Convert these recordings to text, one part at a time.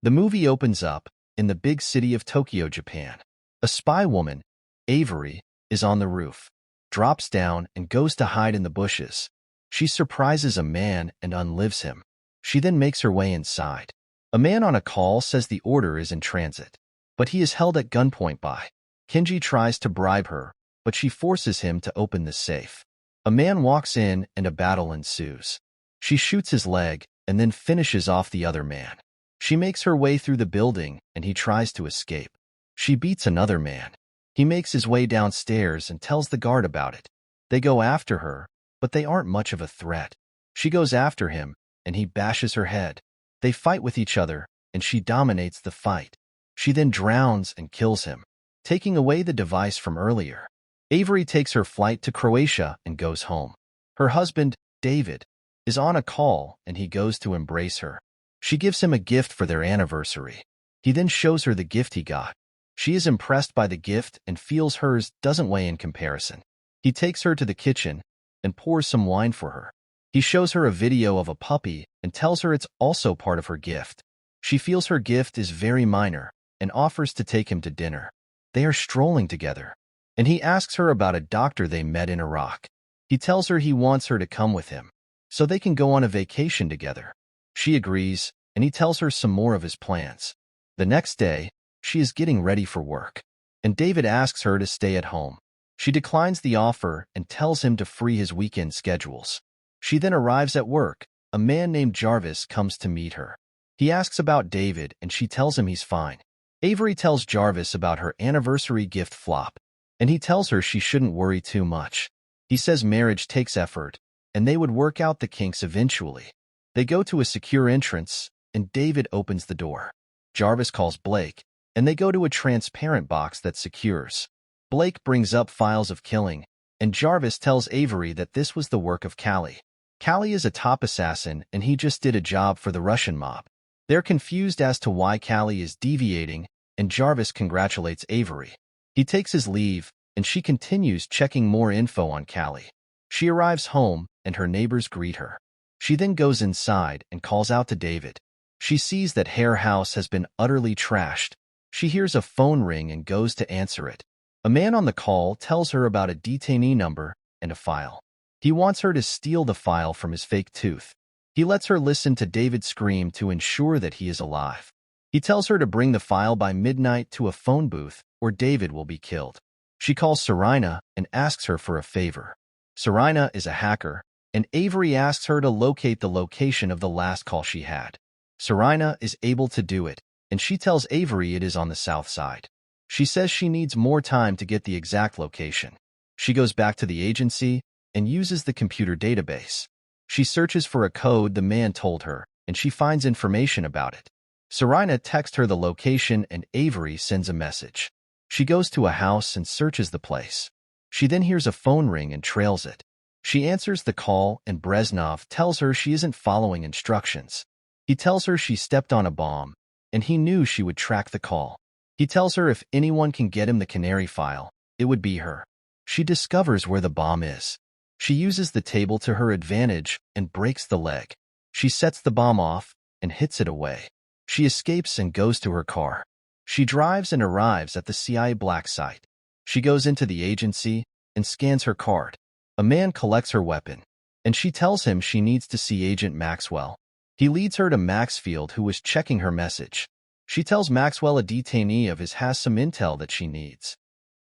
The movie opens up in the big city of Tokyo, Japan. A spy woman, Avery, is on the roof, drops down and goes to hide in the bushes. She surprises a man and unlives him. She then makes her way inside. A man on a call says the order is in transit, but he is held at gunpoint by. Kenji tries to bribe her, but she forces him to open the safe. A man walks in and a battle ensues. She shoots his leg and then finishes off the other man. She makes her way through the building and he tries to escape. She beats another man. He makes his way downstairs and tells the guard about it. They go after her, but they aren't much of a threat. She goes after him and he bashes her head. They fight with each other and she dominates the fight. She then drowns and kills him, taking away the device from earlier. Avery takes her flight to Croatia and goes home. Her husband, David, is on a call and he goes to embrace her. She gives him a gift for their anniversary. He then shows her the gift he got. She is impressed by the gift and feels hers doesn't weigh in comparison. He takes her to the kitchen and pours some wine for her. He shows her a video of a puppy and tells her it's also part of her gift. She feels her gift is very minor and offers to take him to dinner. They are strolling together, and he asks her about a doctor they met in Iraq. He tells her he wants her to come with him so they can go on a vacation together. She agrees, and he tells her some more of his plans. The next day, she is getting ready for work, and David asks her to stay at home. She declines the offer and tells him to free his weekend schedules. She then arrives at work. A man named Jarvis comes to meet her. He asks about David, and she tells him he's fine. Avery tells Jarvis about her anniversary gift flop, and he tells her she shouldn't worry too much. He says marriage takes effort, and they would work out the kinks eventually. They go to a secure entrance, and David opens the door. Jarvis calls Blake, and they go to a transparent box that secures. Blake brings up files of killing, and Jarvis tells Avery that this was the work of Callie. Callie is a top assassin, and he just did a job for the Russian mob. They're confused as to why Callie is deviating, and Jarvis congratulates Avery. He takes his leave, and she continues checking more info on Callie. She arrives home, and her neighbors greet her. She then goes inside and calls out to David. She sees that Hare House has been utterly trashed. She hears a phone ring and goes to answer it. A man on the call tells her about a detainee number and a file. He wants her to steal the file from his fake tooth. He lets her listen to David scream to ensure that he is alive. He tells her to bring the file by midnight to a phone booth or David will be killed. She calls Serena and asks her for a favor. Serena is a hacker, and Avery asks her to locate the location of the last call she had. Serena is able to do it, and she tells Avery it is on the south side. She says she needs more time to get the exact location. She goes back to the agency and uses the computer database. She searches for a code the man told her, and she finds information about it. Serena texts her the location, and Avery sends a message. She goes to a house and searches the place. She then hears a phone ring and trails it. She answers the call, and Breznov tells her she isn't following instructions. He tells her she stepped on a bomb, and he knew she would track the call. He tells her if anyone can get him the Canary file, it would be her. She discovers where the bomb is. She uses the table to her advantage and breaks the leg. She sets the bomb off and hits it away. She escapes and goes to her car. She drives and arrives at the CIA black site. She goes into the agency and scans her card. A man collects her weapon, and she tells him she needs to see Agent Maxwell. He leads her to Maxfield, who was checking her message. She tells Maxwell a detainee of his has some intel that she needs.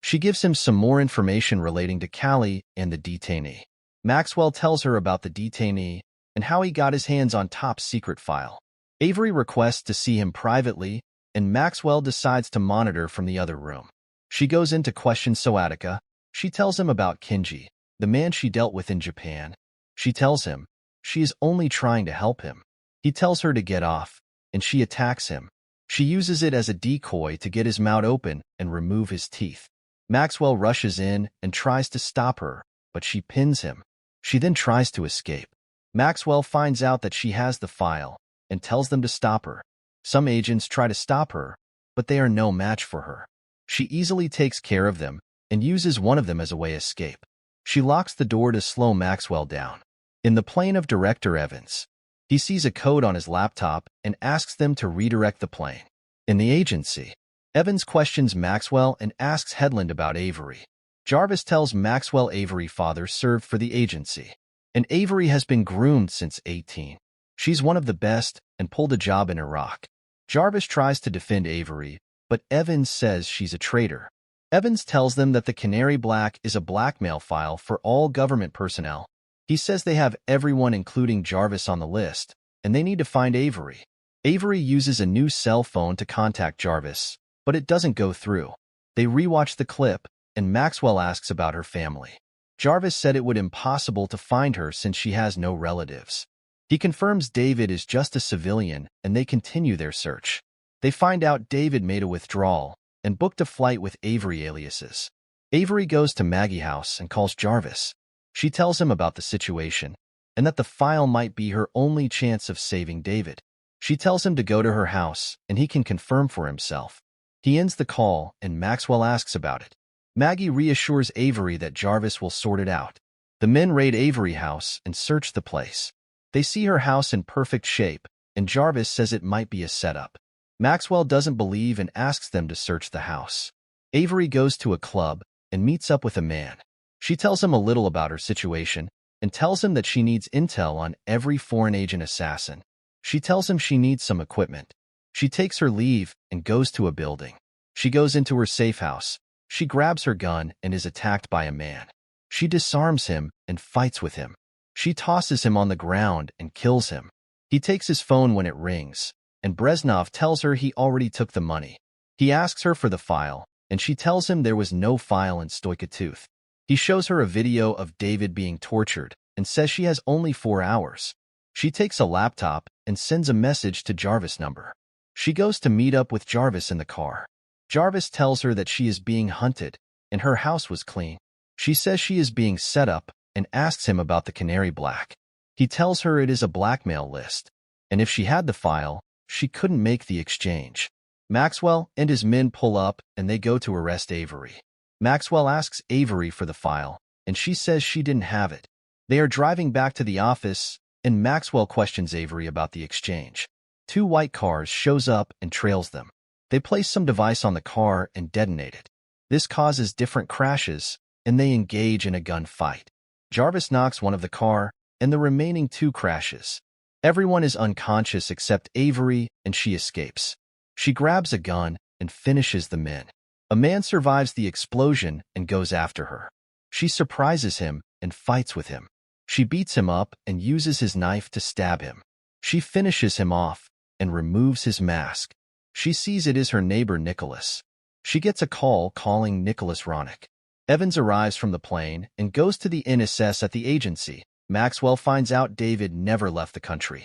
She gives him some more information relating to Callie and the detainee. Maxwell tells her about the detainee and how he got his hands on top secret file. Avery requests to see him privately, and Maxwell decides to monitor from the other room. She goes in to question Soatica. She tells him about Kenji, the man she dealt with in Japan. She tells him she is only trying to help him. He tells her to get off, and she attacks him. She uses it as a decoy to get his mouth open and remove his teeth. Maxwell rushes in and tries to stop her, but she pins him. She then tries to escape. Maxwell finds out that she has the file and tells them to stop her. Some agents try to stop her, but they are no match for her. She easily takes care of them and uses one of them as a way escape. She locks the door to slow Maxwell down. In the plane of Director Evans, He sees a code on his laptop and asks them to redirect the plane. In the agency, Evans questions Maxwell and asks Headland about Avery. Jarvis tells Maxwell Avery's father served for the agency, and Avery has been groomed since 18. She's one of the best and pulled a job in Iraq. Jarvis tries to defend Avery, but Evans says she's a traitor. Evans tells them that the Canary Black is a blackmail file for all government personnel. He says they have everyone including Jarvis on the list, and they need to find Avery. Avery uses a new cell phone to contact Jarvis, but it doesn't go through. They rewatch the clip, and Maxwell asks about her family. Jarvis said it would be impossible to find her since she has no relatives. He confirms David is just a civilian, and they continue their search. They find out David made a withdrawal and booked a flight with Avery aliases. Avery goes to Maggie's house and calls Jarvis. She tells him about the situation and that the file might be her only chance of saving David. She tells him to go to her house and he can confirm for himself. He ends the call and Maxwell asks about it. Maggie reassures Avery that Jarvis will sort it out. The men raid Avery's house and search the place. They see her house in perfect shape, and Jarvis says it might be a setup. Maxwell doesn't believe and asks them to search the house. Avery goes to a club and meets up with a man. She tells him a little about her situation and tells him that she needs intel on every foreign agent assassin. She tells him she needs some equipment. She takes her leave and goes to a building. She goes into her safe house. She grabs her gun and is attacked by a man. She disarms him and fights with him. She tosses him on the ground and kills him. He takes his phone when it rings, and Breznov tells her he already took the money. He asks her for the file, and she tells him there was no file in Stoikatooth. He shows her a video of David being tortured and says she has only 4 hours. She takes a laptop and sends a message to Jarvis' number. She goes to meet up with Jarvis in the car. Jarvis tells her that she is being hunted and her house was clean. She says she is being set up and asks him about the Canary Black. He tells her it is a blackmail list, and if she had the file, she couldn't make the exchange. Maxwell and his men pull up and they go to arrest Avery. Maxwell asks Avery for the file, and she says she didn't have it. They are driving back to the office, and Maxwell questions Avery about the exchange. 2 white cars shows up and trails them. They place some device on the car and detonate it. This causes different crashes, and they engage in a gunfight. Jarvis knocks one of the car, and the remaining 2 crashes. Everyone is unconscious except Avery, and she escapes. She grabs a gun and finishes the men. A man survives the explosion and goes after her. She surprises him and fights with him. She beats him up and uses his knife to stab him. She finishes him off and removes his mask. She sees it is her neighbor Nicholas. She gets a call calling Nicholas Ronick. Evans arrives from the plane and goes to the NSS at the agency. Maxwell finds out David never left the country.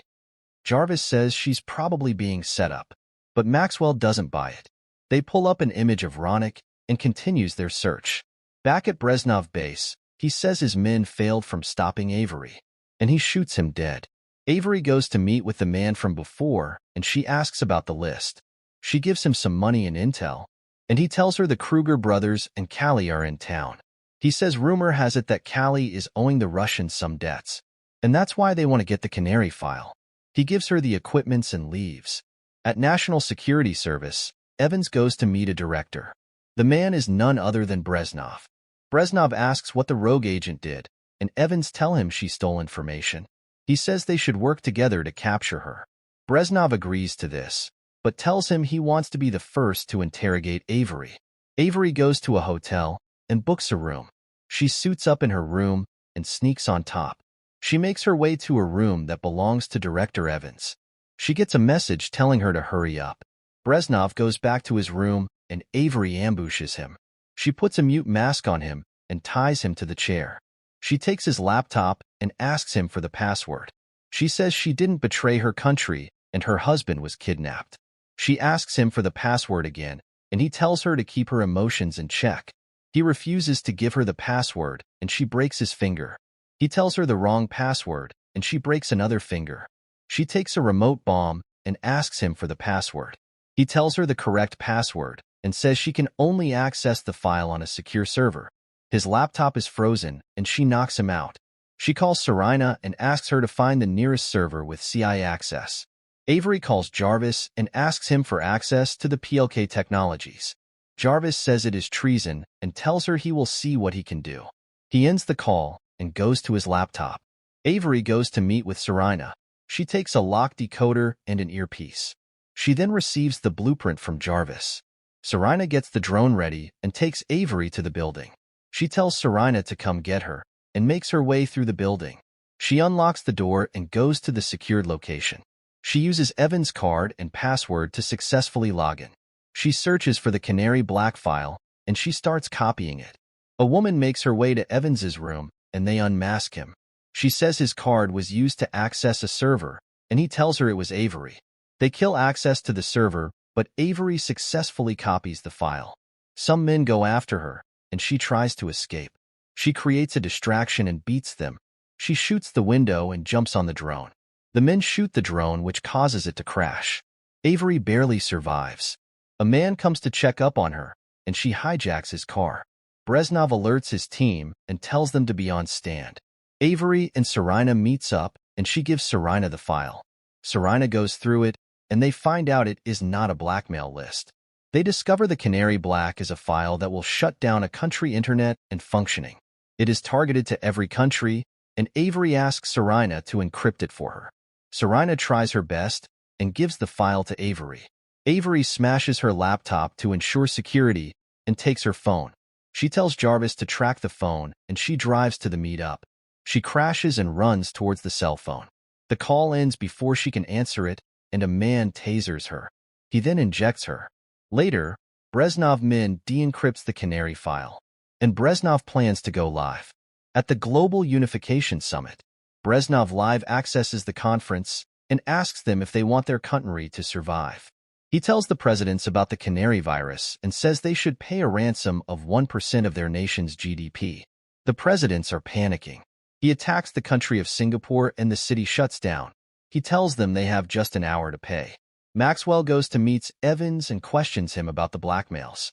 Jarvis says she's probably being set up, but Maxwell doesn't buy it. They pull up an image of Ronick and continues their search. Back at Breznov base, he says his men failed from stopping Avery, and he shoots him dead. Avery goes to meet with the man from before, and she asks about the list. She gives him some money and intel, and he tells her the Kruger brothers and Callie are in town. He says rumor has it that Callie is owing the Russians some debts, and that's why they want to get the Canary file. He gives her the equipments and leaves. At National Security Service, Evans goes to meet a director. The man is none other than Breznov. Breznov asks what the rogue agent did, and Evans tells him she stole information. He says they should work together to capture her. Breznov agrees to this, but tells him he wants to be the first to interrogate Avery. Avery goes to a hotel and books a room. She suits up in her room and sneaks on top. She makes her way to a room that belongs to Director Evans. She gets a message telling her to hurry up. Breznov goes back to his room and Avery ambushes him. She puts a mute mask on him and ties him to the chair. She takes his laptop and asks him for the password. She says she didn't betray her country and her husband was kidnapped. She asks him for the password again, and he tells her to keep her emotions in check. He refuses to give her the password, and she breaks his finger. He tells her the wrong password, and she breaks another finger. She takes a remote bomb and asks him for the password. He tells her the correct password and says she can only access the file on a secure server. His laptop is frozen, and she knocks him out. She calls Serena and asks her to find the nearest server with CI access. Avery calls Jarvis and asks him for access to the PLK technologies. Jarvis says it is treason and tells her he will see what he can do. He ends the call and goes to his laptop. Avery goes to meet with Serena. She takes a lock decoder and an earpiece. She then receives the blueprint from Jarvis. Serena gets the drone ready and takes Avery to the building. She tells Serena to come get her and makes her way through the building. She unlocks the door and goes to the secured location. She uses Evan's card and password to successfully log in. She searches for the Canary Black file, and she starts copying it. A woman makes her way to Evans's room, and they unmask him. She says his card was used to access a server, and he tells her it was Avery. They kill access to the server, but Avery successfully copies the file. Some men go after her, and she tries to escape. She creates a distraction and beats them. She shoots the window and jumps on the drone. The men shoot the drone, which causes it to crash. Avery barely survives. A man comes to check up on her, and she hijacks his car. Breznov alerts his team and tells them to be on stand. Avery and Serena meets up, and she gives Serena the file. Serena goes through it, and they find out it is not a blackmail list. They discover the Canary Black is a file that will shut down a country internet and functioning. It is targeted to every country, and Avery asks Serena to encrypt it for her. Serena tries her best and gives the file to Avery. Avery smashes her laptop to ensure security and takes her phone. She tells Jarvis to track the phone, and she drives to the meetup. She crashes and runs towards the cell phone. The call ends before she can answer it, and a man tasers her. He then injects her. Later, Breznov men de-encrypts the Canary file, and Breznov plans to go live. At the Global Unification Summit, Breznov live accesses the conference and asks them if they want their country to survive. He tells the presidents about the Canary virus and says they should pay a ransom of 1% of their nation's GDP. The presidents are panicking. He attacks the country of Singapore and the city shuts down. He tells them they have just an hour to pay. Maxwell goes to meet Evans and questions him about the blackmails.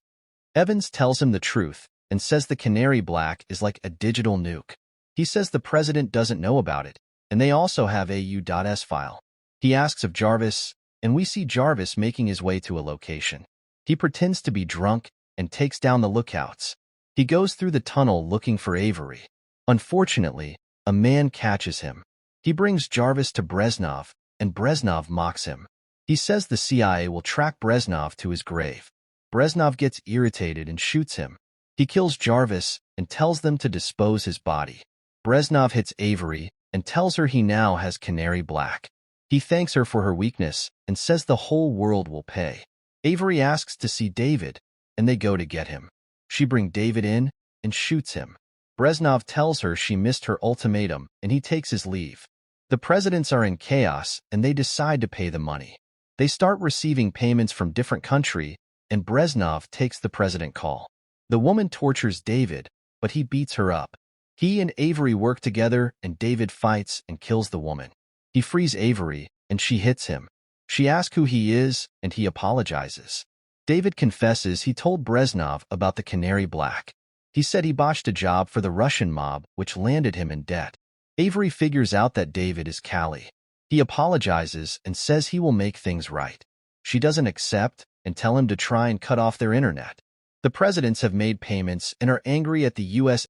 Evans tells him the truth and says the Canary Black is like a digital nuke. He says the president doesn't know about it, and they also have a U.S file. He asks of Jarvis, and we see Jarvis making his way to a location. He pretends to be drunk and takes down the lookouts. He goes through the tunnel looking for Avery. Unfortunately, a man catches him. He brings Jarvis to Breznov, and Breznov mocks him. He says the CIA will track Breznov to his grave. Breznov gets irritated and shoots him. He kills Jarvis and tells them to dispose his body. Breznov hits Avery and tells her he now has Canary Black. He thanks her for her weakness and says the whole world will pay. Avery asks to see David, and they go to get him. She brings David in and shoots him. Breznov tells her she missed her ultimatum, and he takes his leave. The presidents are in chaos, and they decide to pay the money. They start receiving payments from different countries, and Breznov takes the president call. The woman tortures David, but he beats her up. He and Avery work together, and David fights and kills the woman. He frees Avery, and she hits him. She asks who he is, and he apologizes. David confesses he told Breznov about the Canary Black. He said he botched a job for the Russian mob, which landed him in debt. Avery figures out that David is Callie. He apologizes and says he will make things right. She doesn't accept and tell him to try and cut off their internet. The presidents have made payments and are angry at the U.S.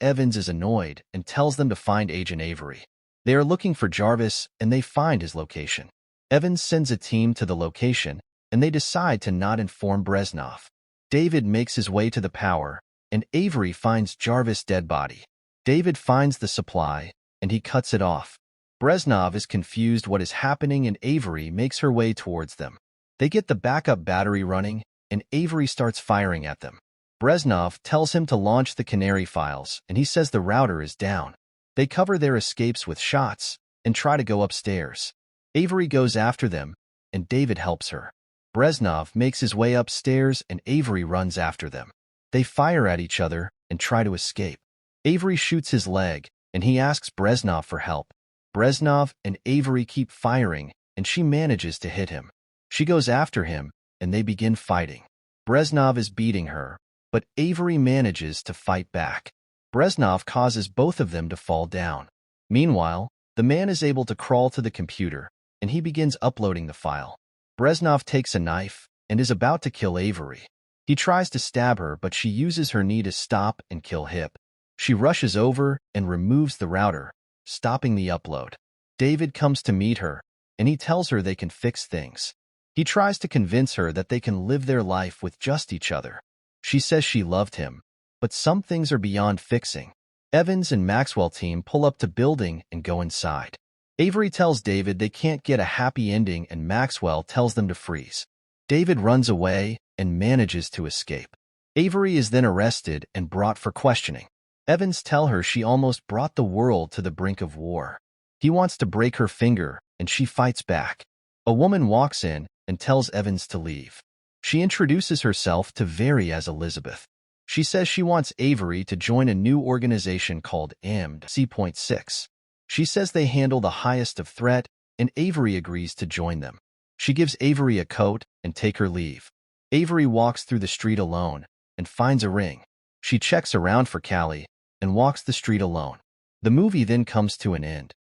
Evans is annoyed and tells them to find Agent Avery. They are looking for Jarvis, and they find his location. Evans sends a team to the location, and they decide to not inform Breznov. David makes his way to the power, and Avery finds Jarvis' dead body. David finds the supply, and he cuts it off. Breznov is confused what is happening, and Avery makes her way towards them. They get the backup battery running, and Avery starts firing at them. Breznov tells him to launch the Canary files, and he says the router is down. They cover their escapes with shots and try to go upstairs. Avery goes after them, and David helps her. Breznov makes his way upstairs, and Avery runs after them. They fire at each other and try to escape. Avery shoots his leg, and he asks Breznov for help. Breznov and Avery keep firing, and she manages to hit him. She goes after him, and they begin fighting. Breznov is beating her, but Avery manages to fight back. Breznov causes both of them to fall down. Meanwhile, the man is able to crawl to the computer, and he begins uploading the file. Breznov takes a knife and is about to kill Avery. He tries to stab her, but she uses her knee to stop and kill Hip. She rushes over and removes the router, stopping the upload. David comes to meet her, and he tells her they can fix things. He tries to convince her that they can live their life with just each other. She says she loved him, but some things are beyond fixing. Evans and Maxwell team pull up to building and go inside. Avery tells David they can't get a happy ending, and Maxwell tells them to freeze. David runs away and manages to escape. Avery is then arrested and brought for questioning. Evans tells her she almost brought the world to the brink of war. He wants to break her finger, and she fights back. A woman walks in and tells Evans to leave. She introduces herself to Very as Elizabeth. She says she wants Avery to join a new organization called MC.6. She says they handle the highest of threat, and Avery agrees to join them. She gives Avery a coat and take her leave. Avery walks through the street alone and finds a ring. She checks around for Callie and walks the street alone. The movie then comes to an end.